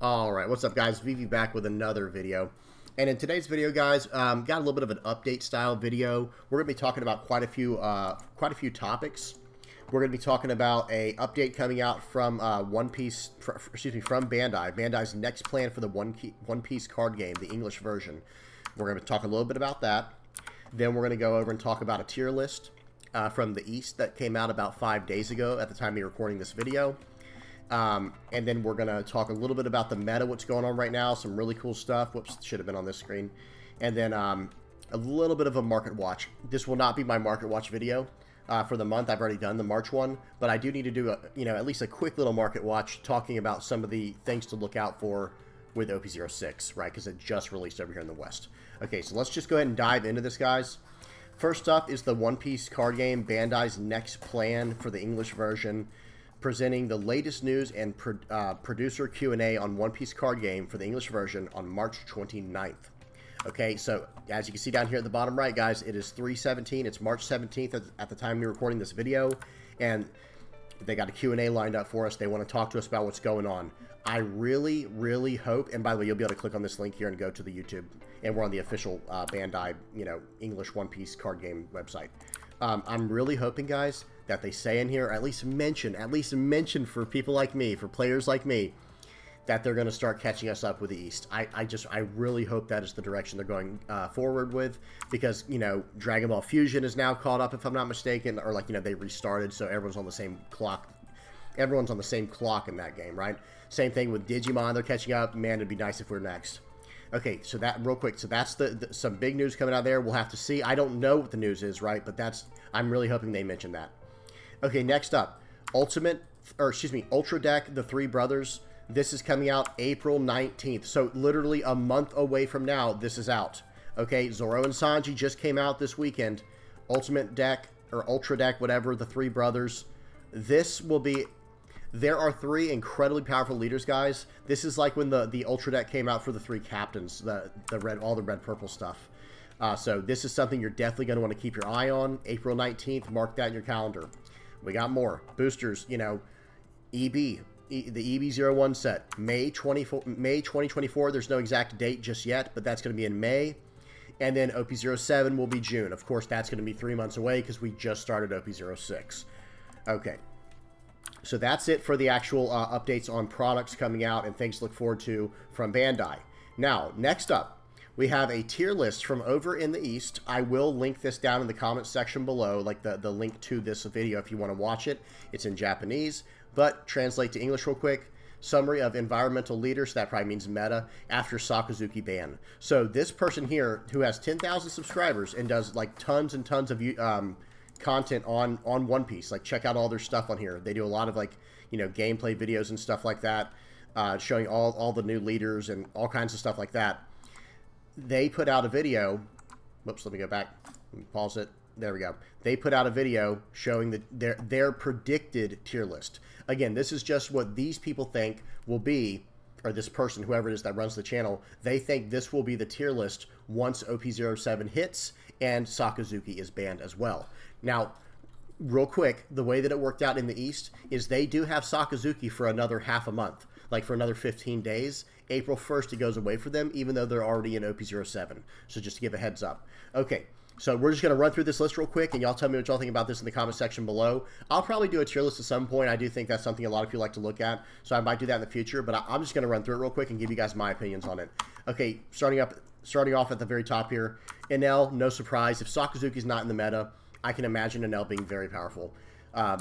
Alright, what's up guys? VV back with another video. And in today's video, guys, got a little bit of an update style video. We're going to be talking about quite a few topics. We're going to be talking about a update coming out from from Bandai. Bandai's next plan for the One Piece card game, the English version. We're going to talk a little bit about that. Then we're going to go over and talk about a tier list from the East that came out about 5 days ago at the time of me recording this video. And then we're going to talk a little bit about the meta, what's going on right now, some really cool stuff. Whoops, should have been on this screen. And then a little bit of a market watch. This will not be my market watch video for the month. I've already done the March one, but I do need to do at least a quick little market watch talking about some of the things to look out for with OP06, right? Because it just released over here in the West. Okay, so let's just go ahead and dive into this, guys. First up is the One Piece card game, Bandai's next plan for the English version, presenting the latest news and producer Q&A on One Piece card game for the English version on March 29th. Okay, so as you can see down here at the bottom right, guys, it is 3/17. It's March 17th at the time we're recording this video, and they got a Q&A lined up for us. They want to talk to us about what's going on. I really, really hope, and by the way, you'll be able to click on this link here and go to the YouTube, and we're on the official Bandai, English One Piece card game website. I'm really hoping, guys, that they say in here, or at least mention for people like me, for players like me, that they're going to start catching us up with the East. I really hope that is the direction they're going forward with, because, Dragon Ball Fusion is now caught up, if I'm not mistaken, or they restarted, so everyone's on the same clock. Everyone's on the same clock in that game, right? Same thing with Digimon, they're catching up. Man, it'd be nice if we're next. Okay, so that real quick. So that's some big news coming out there. We'll have to see. I don't know what the news is, right? But I'm really hoping they mention that. Okay, next up, Ultra Deck, The Three Brothers. This is coming out April 19th. So literally a month away from now, this is out. Okay, Zoro and Sanji just came out this weekend. Ultimate Deck, or Ultra Deck, whatever, The Three Brothers. This will be... There are three incredibly powerful leaders, guys. This is like when the Ultra Deck came out for the three captains, all the red purple stuff. So this is something you're definitely going to want to keep your eye on. April 19th, mark that in your calendar. We got more boosters. EB, the EB01 set, May 2024. There's no exact date just yet, but that's going to be in May. And then OP07 will be June. Of course, that's going to be 3 months away because we just started OP06. Okay. So that's it for the actual updates on products coming out and things to look forward to from Bandai. Now, next up, we have a tier list from over in the East. I will link this down in the comments section below, like the link to this video if you want to watch it. It's in Japanese, but translate to English real quick. Summary of environmental leaders, that probably means meta, after Sakazuki ban. So this person here, who has 10,000 subscribers and does like tons and tons of content on One Piece, check out all their stuff on here. They do a lot of gameplay videos and stuff like that, showing all the new leaders and all kinds of stuff like that. They put out a video. Whoops, let me go back. Let me pause it. There we go. They put out a video showing their predicted tier list. Again, this is just what these people think will be, or this person, whoever it is that runs the channel, they think this will be the tier list once OP07 hits and Sakazuki is banned as well. Now, real quick, the way that it worked out in the East is they do have Sakazuki for another half a month, for another 15 days. April 1st, it goes away for them, even though they're already in OP07. So just to give a heads up. Okay, so we're just going to run through this list real quick, and y'all tell me what y'all think about this in the comment section below. I'll probably do a tier list at some point. I do think that's something a lot of people like to look at, so I might do that in the future, but I'm just going to run through it real quick and give you guys my opinions on it. Okay, starting off at the very top here, Enel, no surprise. If Sakazuki's not in the meta, I can imagine Enel being very powerful.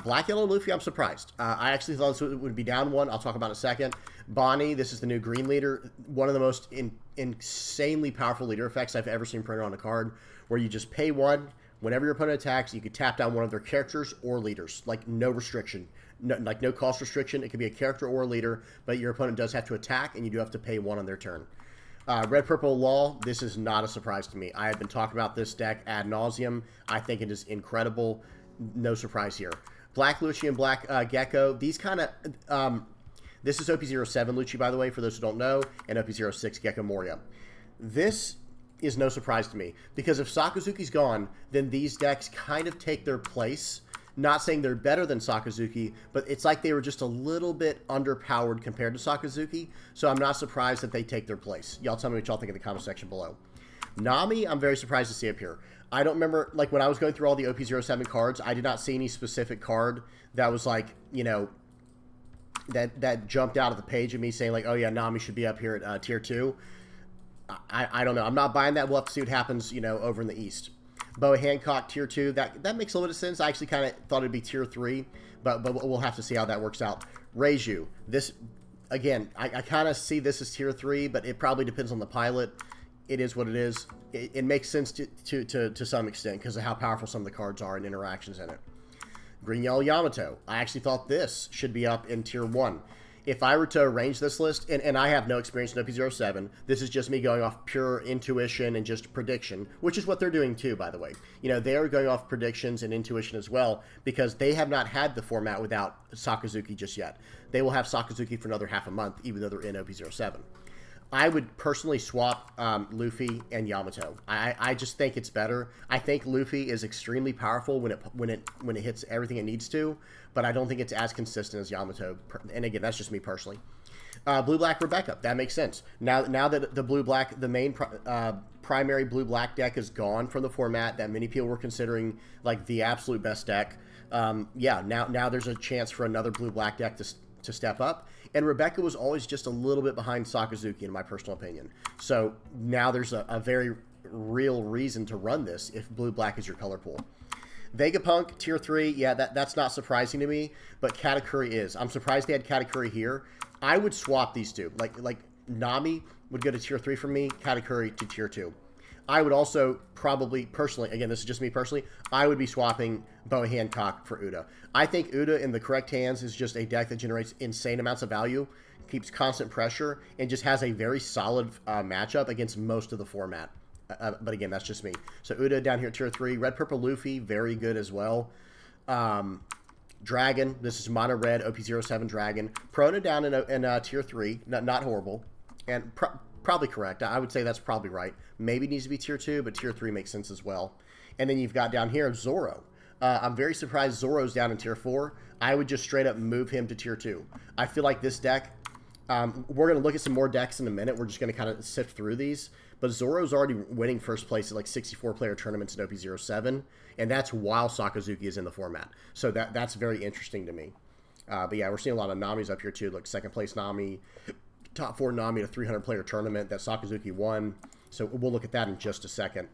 Black Yellow Luffy, I'm surprised. I actually thought this would be down one. I'll talk about it in a second. Bonnie, this is the new green leader. One of the most insanely powerful leader effects I've ever seen printed on a card, where you just pay one. Whenever your opponent attacks, you can tap down one of their characters or leaders. No restriction. No cost restriction. It could be a character or a leader, but your opponent does have to attack, and you do have to pay one on their turn. Red Purple Law, this is not a surprise to me. I have been talking about this deck ad nauseum. I think it is incredible. No surprise here. Black Lucci and Black Gecko, these kind of... this is OP07 Lucci, by the way, for those who don't know, and OP06 Gecko Moria. This is no surprise to me, because if Sakazuki's gone, then these decks kind of take their place Not saying they're better than Sakazuki, but it's like they were just a little bit underpowered compared to Sakazuki, so I'm not surprised that they take their place. Y'all tell me what y'all think in the comment section below. Nami, I'm very surprised to see up here. I don't remember, like, when I was going through all the OP07 cards, I did not see any specific card that was, like, you know, that jumped out of the page of me saying, like, oh, yeah, Nami should be up here at Tier 2. I don't know. I'm not buying that. We'll have to see what happens, you know, over in the East. Boa Hancock, Tier 2. That makes a little bit of sense. I actually kind of thought it'd be Tier 3, but we'll have to see how that works out. Reiju. This, again, I kind of see this as Tier 3, but it probably depends on the pilot. It is what it is. It makes sense to some extent because of how powerful some of the cards are and interactions in it. Green Yellow Yamato. I actually thought this should be up in Tier 1. If I were to arrange this list, and I have no experience in OP07, this is just me going off pure intuition and just prediction, which is what they're doing too, by the way. You know, they are going off predictions and intuition as well, because they have not had the format without Sakazuki just yet. They will have Sakazuki for another half a month, even though they're in OP07. I would personally swap Luffy and Yamato. I just think it's better. I think Luffy is extremely powerful when it hits everything it needs to, but I don't think it's as consistent as Yamato. And again, that's just me personally. Blue-Black Rebecca. That makes sense. Now that the Blue-Black, the main primary Blue-Black deck is gone from the format that many people were considering like the absolute best deck. Yeah, now there's a chance for another Blue-Black deck to step up. And Rebecca was always just a little bit behind Sakazuki, in my personal opinion. So now there's a very real reason to run this if Blue-Black is your color pool. Vegapunk, Tier 3, yeah, that's not surprising to me, but Katakuri is. I'm surprised they had Katakuri here. I would swap these two. Like Nami would go to Tier 3 for me, Katakuri to Tier 2. I would also probably, personally, again, this is just me personally, I would be swapping Boa Hancock for Uda. I think Uda in the correct hands is just a deck that generates insane amounts of value, keeps constant pressure, and just has a very solid matchup against most of the format. But again, that's just me. So Uda down here at Tier 3. Red Purple Luffy, very good as well. Dragon, this is Mono Red, OP07 Dragon. Prona down in Tier 3, not horrible. And probably correct. I would say that's probably right. Maybe needs to be Tier 2, but Tier 3 makes sense as well. And then you've got down here Zoro. I'm very surprised Zoro's down in Tier 4. I would just straight up move him to Tier 2. I feel like this deck, we're going to look at some more decks in a minute. We're just going to kind of sift through these. But Zoro's already winning first place at like 64-player tournaments in OP07. And that's while Sakazuki is in the format. So that's very interesting to me. But yeah, we're seeing a lot of Namis up here too. Like second place Nami, top 4 Nami at a 300-player tournament that Sakazuki won. So we'll look at that in just a second.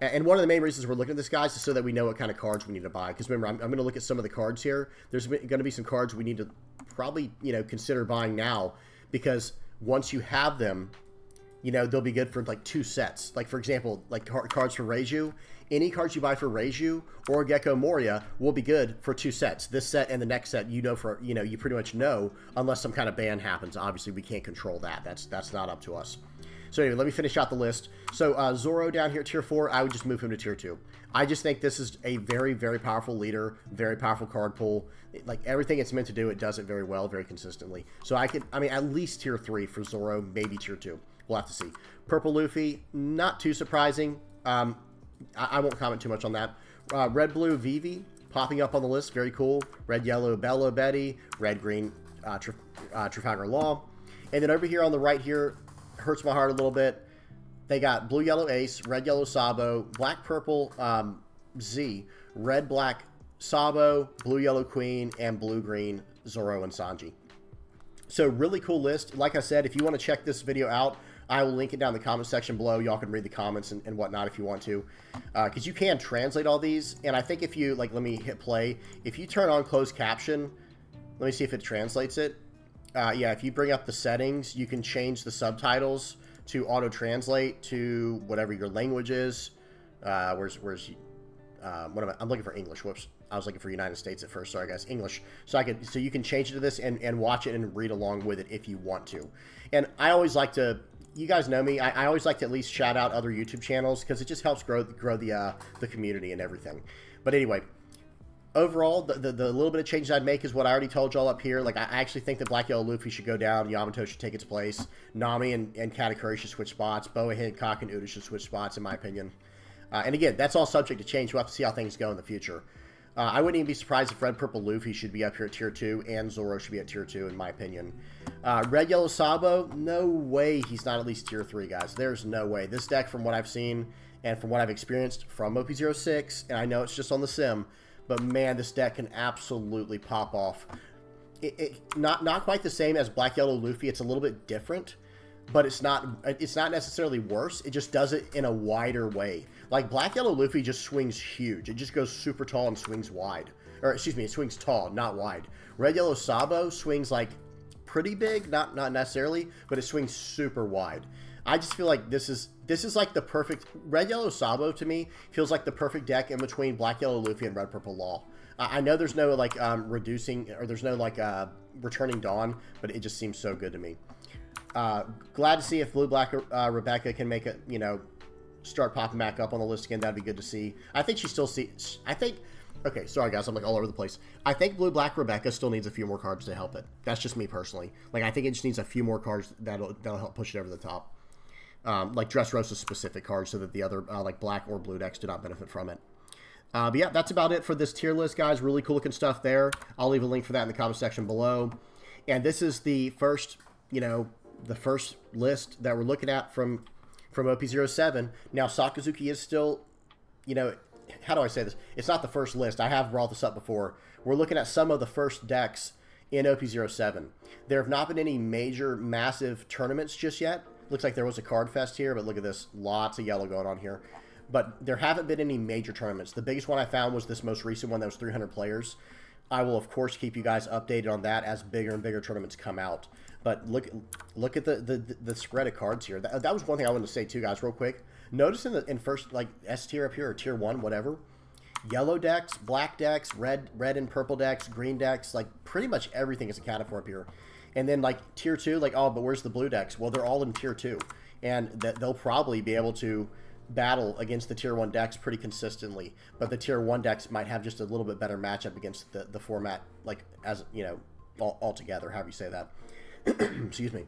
And one of the main reasons we're looking at this, guys, is so that we know what kind of cards we need to buy. Because remember, I'm going to look at some of the cards here. There's going to be some cards we need to probably, you know, consider buying now. Because once you have them, you know, they'll be good for like 2 sets. Like, for example, like cards for Reiju. Any cards you buy for Reiju or Gecko Moria will be good for 2 sets. This set and the next set, you pretty much know, unless some kind of ban happens. Obviously, we can't control that. That's not up to us. So anyway, let me finish out the list. So Zoro down here at Tier 4, I would just move him to Tier 2. I just think this is a very, very powerful leader, very powerful card pool. Like, everything it's meant to do, it does it very well, very consistently. So I mean, at least Tier 3 for Zoro, maybe Tier 2. We'll have to see. Purple Luffy, not too surprising. I won't comment too much on that. Red Blue Vivi, popping up on the list, very cool. Red Yellow Bella Betty, Red Green Trafalgar Law. And then over here on the right here, hurts my heart a little bit. They got Blue Yellow Ace, Red Yellow Sabo, Black Purple Z, Red Black Sabo, Blue Yellow Queen, and Blue Green Zoro and Sanji. So really cool list. Like I said, if you want to check this video out, I will link it down in the comment section below. Y'all can read the comments and whatnot if you want to. Because you can translate all these. And I think if you, like, let me hit play. If you turn on closed caption, let me see if it translates it. Yeah, if you bring up the settings, you can change the subtitles to auto-translate to whatever your language is. I'm looking for English. Whoops. I was looking for United States at first. Sorry, guys. English. So you can change it to this and watch it and read along with it if you want to. And I always like to, you guys know me, I always like to at least shout out other YouTube channels because it just helps grow the community and everything. But anyway, overall, the little bit of changes I'd make is what I already told y'all up here. Like, I actually think that Black Yellow Luffy should go down. Yamato should take its place. Nami and Katakuri should switch spots. Boa Hancock and Uda should switch spots, in my opinion. And again, that's all subject to change. We'll have to see how things go in the future. I wouldn't even be surprised if Red Purple Luffy should be up here at tier 2, and Zoro should be at tier 2, in my opinion. Red Yellow Sabo, no way he's not at least tier 3, guys. There's no way. This deck, from what I've seen and from what I've experienced from OP06, and I know it's just on the sim, but man, this deck can absolutely pop off. Not quite the same as Black Yellow Luffy. It's a little bit different, but it's not necessarily worse. It just does it in a wider way. Like, Black Yellow Luffy just swings huge. It just goes super tall and swings wide. Or, excuse me, it swings tall, not wide. Red Yellow Sabo swings, like, pretty big, not necessarily, but it swings super wide. I just feel like this is like the perfect... Red Yellow Sabo, to me, feels like the perfect deck in between Black Yellow Luffy and Red Purple Law. I know there's no, like, reducing... Or there's no, like, returning Dawn, but it just seems so good to me. Glad to see if Blue Black Rebecca can make it, you know, start popping back up on the list again. That'd be good to see. I think she still okay, sorry guys, I'm like all over the place. I think Blue Black Rebecca still needs a few more cards to help it. That's just me personally. Like, I think it just needs a few more cards that'll help push it over the top. Like Dressrosa specific cards, so that the other like black or blue decks do not benefit from it. But yeah, that's about it for this tier list, guys. Really cool looking stuff there. I'll leave a link for that in the comment section below. And this is the first, you know, the first list that we're looking at from OP07. Now, Sakazuki is still, you know, how do I say this? It's not the first list. I have brought this up before. We're looking at some of the first decks in OP07. There have not been any major, massive tournaments just yet. Looks like there was a card fest here, but look at this. Lots of yellow going on here. But there haven't been any major tournaments. The biggest one I found was this most recent one that was 300 players. I will, of course, keep you guys updated on that as bigger and bigger tournaments come out. But look at the spread of cards here. That was one thing I wanted to say too, guys, real quick. Notice in first, like, S tier up here, or tier 1, whatever, yellow decks, black decks, red and purple decks, green decks, like, pretty much everything is accounted for up here. And then, like, tier 2, like, oh, but where's the blue decks? Well, they're all in tier 2. And they'll probably be able to battle against the tier 1 decks pretty consistently. But the tier 1 decks might have just a little bit better matchup against the format, like, as, you know, all together, however you say that. Excuse me.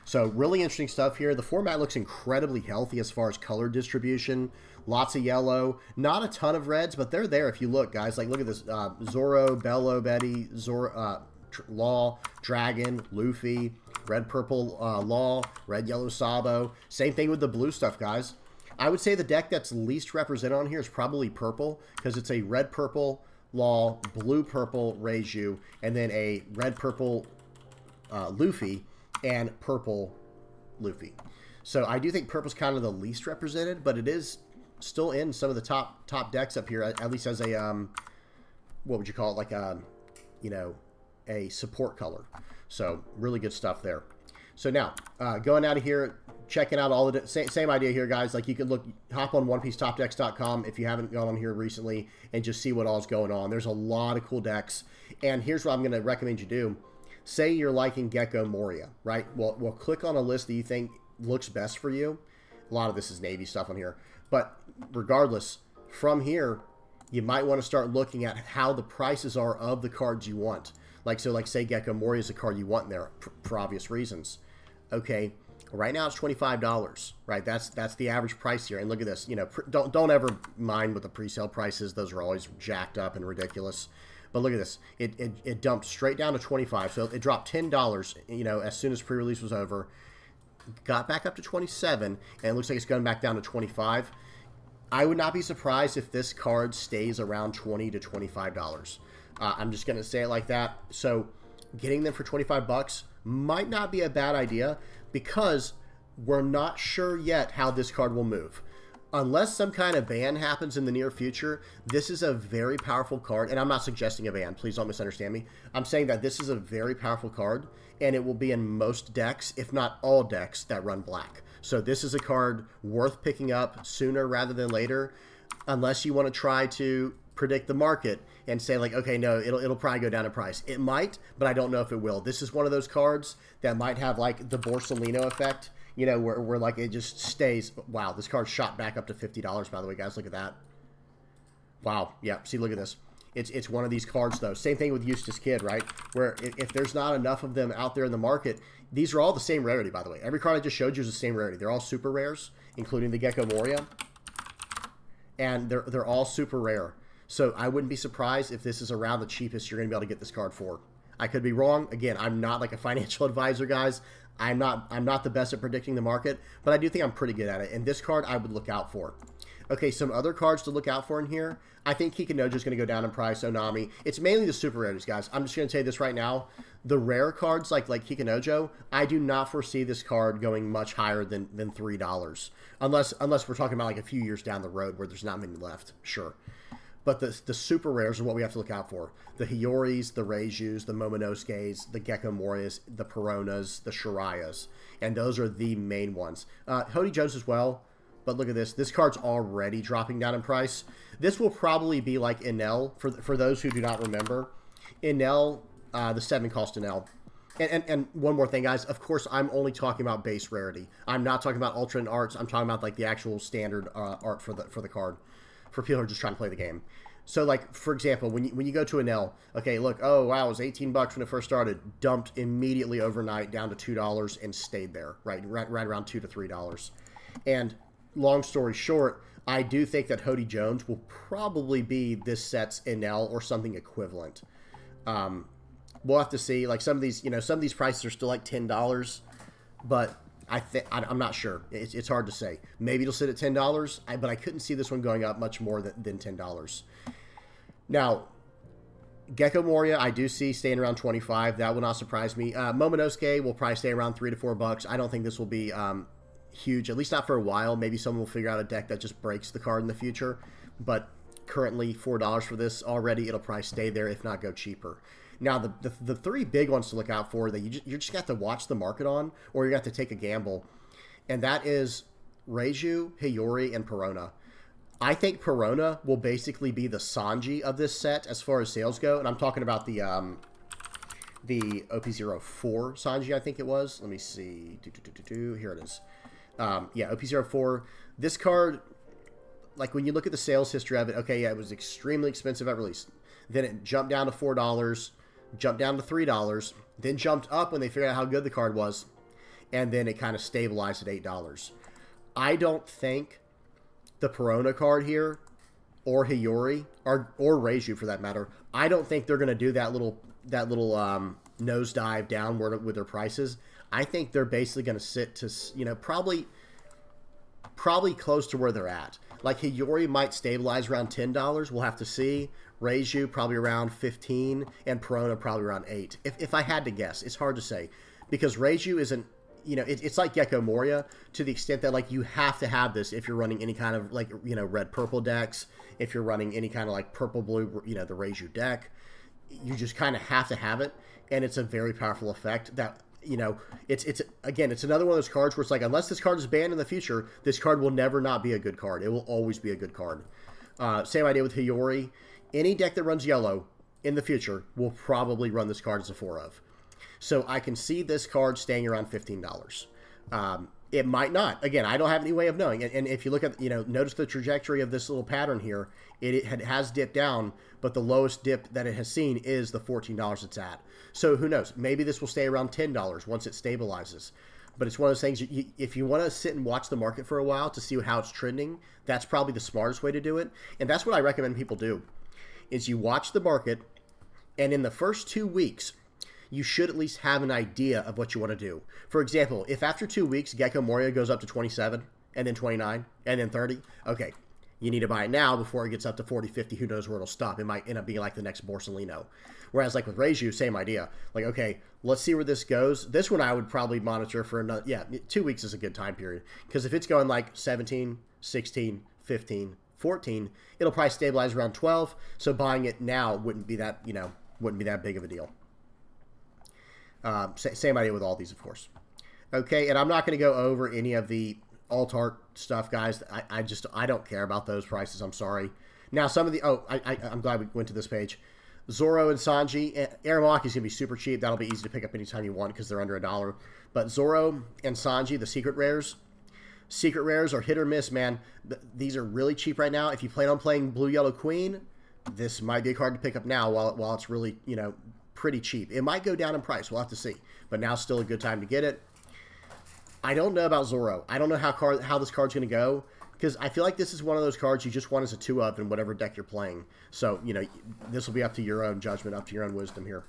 So really interesting stuff here. The format looks incredibly healthy as far as color distribution. Lots of yellow, not a ton of reds, but they're there if you look, guys. Like, look at this: Zoro, Bello, Betty, Zoro, Law, Dragon, Luffy, Red Purple Law, Red Yellow Sabo. Same thing with the blue stuff, guys. I would say the deck that's least represented on here is probably purple, because it's a Red Purple Law, Blue Purple Reiju, and then a Red Purple Luffy and purple Luffy. So I do think purple's kind of the least represented, but it is still in some of the top decks up here, at least as a what would you call it, like a, you know, a support color. So really good stuff there. So now going out of here, checking out all the same idea here, guys. Like, you can hop on OnePieceTopDecks.com if you haven't gone on here recently, and just see what all's going on. There's a lot of cool decks, and here's what I'm going to recommend you do. Say you're liking Gecko Moria, right? Well, click on a list that you think looks best for you. A lot of this is Navy stuff on here. But regardless, from here, you might want to start looking at how the prices are of the cards you want. Like, so, like, say Gecko Moria is a card you want in there for obvious reasons. Okay, right now it's $25, right? That's the average price here. And look at this. You know, don't ever mind with the pre-sale prices. Those are always jacked up and ridiculous. But look at this. It dumped straight down to $25. So it dropped $10, you know, as soon as pre-release was over. Got back up to $27, and it looks like it's going back down to $25. I would not be surprised if this card stays around $20 to $25. I'm just going to say it like that. So getting them for 25 bucks might not be a bad idea, because we're not sure yet how this card will move. Unless some kind of ban happens in the near future, this is a very powerful card. And I'm not suggesting a ban. Please don't misunderstand me. I'm saying that this is a very powerful card, and it will be in most decks, if not all decks, that run black. So this is a card worth picking up sooner rather than later, unless you want to try to predict the market and say, like, okay, no, it'll probably go down in price. It might, but I don't know if it will. This is one of those cards that might have, like, the Borsellino effect, you know, where like it just stays. Wow, this card shot back up to $50, by the way, guys. Look at that. Wow, yeah, see, look at this. It's one of these cards, though. Same thing with Eustace Kid, right? Where if there's not enough of them out there in the market, these are all the same rarity, by the way. Every card I just showed you is the same rarity. They're all super rares, including the Gecko Moria. And they're all super rare. So I wouldn't be surprised if this is around the cheapest you're going to be able to get this card for. I could be wrong. Again, I'm not like a financial advisor, guys. I'm not the best at predicting the market, but I do think I'm pretty good at it. And this card I would look out for. Okay, some other cards to look out for in here. I think Kikinojo is going to go down in price. Onami. It's mainly the super rares, guys. I'm just going to tell you this right now. The rare cards like Kikinojo, I do not foresee this card going much higher than $3, unless we're talking about like a few years down the road where there's not many left. Sure. But the super rares are what we have to look out for. The Hyoris, the Reijus, the Momonosuke's, the Gecko Morias, the Peronas, the Shirayas. And those are the main ones. Hody Jones as well. But look at this. This card's already dropping down in price. This will probably be like Enel, for those who do not remember. Enel, the 7 cost Enel. And one more thing, guys. Of course, I'm only talking about base rarity. I'm not talking about alternate arts. I'm talking about like the actual standard art for the card. For people who are just trying to play the game. So, like, for example, when you go to an L, okay, look, oh, wow, it was 18 bucks when it first started, dumped immediately overnight down to $2 and stayed there, right around $2 to $3. And long story short, I do think that Hody Jones will probably be this set's NL or something equivalent. We'll have to see. Like, some of these prices are still like $10, but I'm not sure. It's hard to say. Maybe it'll sit at $10, but I couldn't see this one going up much more than $10. Now, Gecko Moria, I do see staying around 25. That will not surprise me. Momonosuke will probably stay around $3 to $4. I don't think this will be huge, at least not for a while. Maybe someone will figure out a deck that just breaks the card in the future. But currently, $4 for this already. It'll probably stay there, if not go cheaper. Now, the 3 big ones to look out for that you just got to watch the market on, or you got to take a gamble, and that is Reiju, Hiyori, and Perona. I think Perona will basically be the Sanji of this set as far as sales go, and I'm talking about the OP04 Sanji, I think it was. Let me see. Here it is. Yeah, OP04. This card, like when you look at the sales history of it, okay, yeah, it was extremely expensive at release. Then it jumped down to $4, jumped down to $3, then jumped up when they figured out how good the card was, and then it kind of stabilized at $8. I don't think the Perona card here, or Hiyori, or Reiju for that matter, I don't think they're going to do that little nosedive downward with their prices. I think they're basically going to sit to, probably close to where they're at. Like Hiyori might stabilize around $10. We'll have to see. Reiju probably around 15, and Perona probably around 8. If I had to guess, it's hard to say because Reiju isn't. It's like Gecko Moria to the extent that like you have to have this if you're running any kind of like red purple decks. If you're running any kind of like purple blue, the Reiju deck, you just kind of have to have it, and it's a very powerful effect that. It's another one of those cards where it's like, unless this card is banned in the future, this card will never not be a good card. It will always be a good card. Same idea with Hiyori. Any deck that runs yellow in the future will probably run this card as a 4 of. So I can see this card staying around $15. It might not. Again, I don't have any way of knowing. And if you look at, notice the trajectory of this little pattern here. It has dipped down, but the lowest dip that it has seen is the $14 it's at. So who knows? Maybe this will stay around $10 once it stabilizes. But it's one of those things, if you want to sit and watch the market for a while to see how it's trending, that's probably the smartest way to do it. And that's what I recommend people do, is you watch the market, and in the first 2 weeks, you should at least have an idea of what you want to do. For example, if after 2 weeks, Gecko Moria goes up to 27, and then 29, and then 30, okay, you need to buy it now before it gets up to 40, 50, who knows where it'll stop. It might end up being like the next Borsalino. Whereas like with Reiju, same idea. Like, okay, let's see where this goes. This one I would probably monitor for another, 2 weeks is a good time period. Because if it's going like 17, 16, 15, 14, it'll probably stabilize around 12. So buying it now wouldn't be that, wouldn't be that big of a deal. Same idea with all these, of course. Okay, and I'm not going to go over any of the alt art stuff, guys. I don't care about those prices. I'm sorry. Now, some of the... I'm glad we went to this page. Zoro and Sanji. Aramaki is going to be super cheap. That'll be easy to pick up anytime you want because they're under $1. But Zoro and Sanji, the secret rares. Secret rares are hit or miss, man. These are really cheap right now. If you plan on playing Blue Yellow Queen, this might be a card to pick up now while it's really, pretty cheap. It might go down in price. We'll have to see. But now's still a good time to get it. I don't know about Zoro. I don't know how this card's going to go. because I feel like this is one of those cards you just want as a 2-of in whatever deck you're playing. So, you know, this will be up to your own judgment, up to your own wisdom here.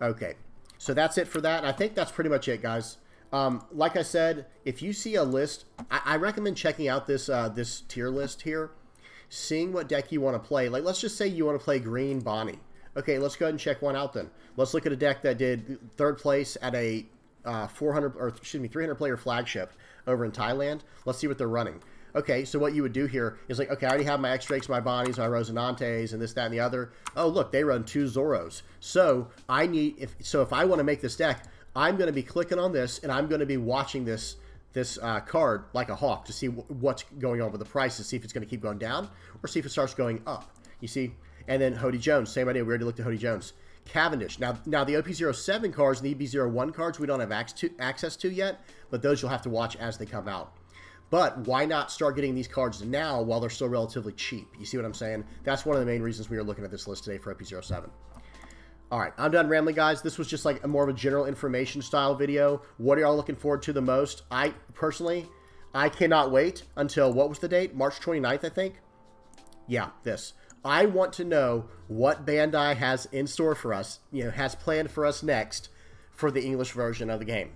Okay, so that's it for that. I think that's pretty much it, guys. Like I said, if you see a list, I recommend checking out this this tier list here, seeing what deck you want to play. Like, let's just say you want to play Green Bonnie. Okay, let's go ahead and check one out then. Let's look at a deck that did 3rd place at a 300 player flagship over in Thailand. Let's see what they're running. Okay, so what you would do here is like, okay, I already have my X-Drakes, my Bonnies, my Rosinantes, and this, that, and the other. Oh, look, they run 2 Zoros. So if I want to make this deck, I'm going to be clicking on this, and I'm going to be watching this card like a hawk to see what's going on with the price, to see if it's going to keep going down or see if it starts going up. You see? And then Hody Jones, same idea. We already looked at Hody Jones. Cavendish. Now the OP07 cards and the EB01 cards we don't have access to yet, but those you'll have to watch as they come out. But why not start getting these cards now while they're still relatively cheap? You see what I'm saying? That's one of the main reasons we are looking at this list today for OP07. All right, I'm done rambling, guys. This was just like a more of a general information style video. What are y'all looking forward to the most? I cannot wait until, what was the date? March 29th, I think? Yeah, this. I want to know what Bandai has in store for us, you know, has planned for us next for the English version of the game.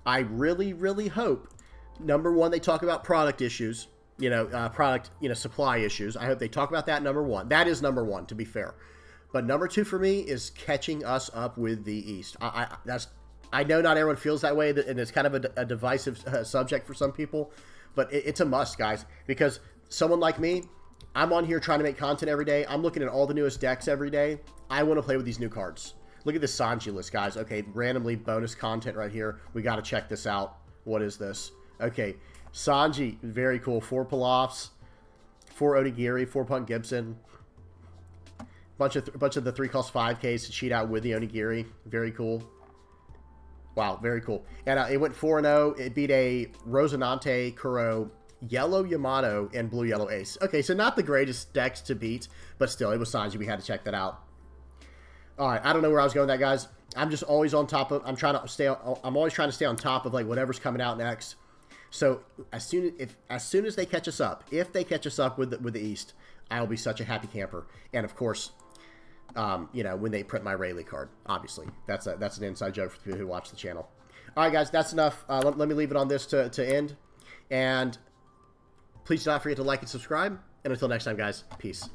I really, really hope, number one, they talk about product issues, supply issues. I hope they talk about that, number one. That is number one, to be fair. But number two for me is catching us up with the East. I know not everyone feels that way, and it's kind of a divisive subject for some people, but it's a must, guys, because someone like me, I'm on here trying to make content every day. I'm looking at all the newest decks every day. I want to play with these new cards. Look at this Sanji list, guys. Okay, randomly bonus content right here. We got to check this out. What is this? Okay, Sanji, very cool. 4 Pilafs, 4 Onigiri, 4 Punk Gibson. Bunch of the 3-cost 5Ks to cheat out with the Onigiri. Very cool. Wow, very cool. And it went 4-0. It beat a Rosinante, Kuro, Yellow Yamato, and Blue Yellow Ace. Okay, so not the greatest decks to beat, but still, it was Sanji. We had to check that out. All right, I don't know where I was going with that, guys. I'm just always on top of. I'm always trying to stay on top of like whatever's coming out next. So as soon as they catch us up, if they catch us up with the East, I will be such a happy camper. And of course, when they print my Rayleigh card, obviously that's an inside joke for people who watch the channel. All right, guys, that's enough. Let me leave it on this to end. And please do not forget to like and subscribe. And until next time, guys, peace.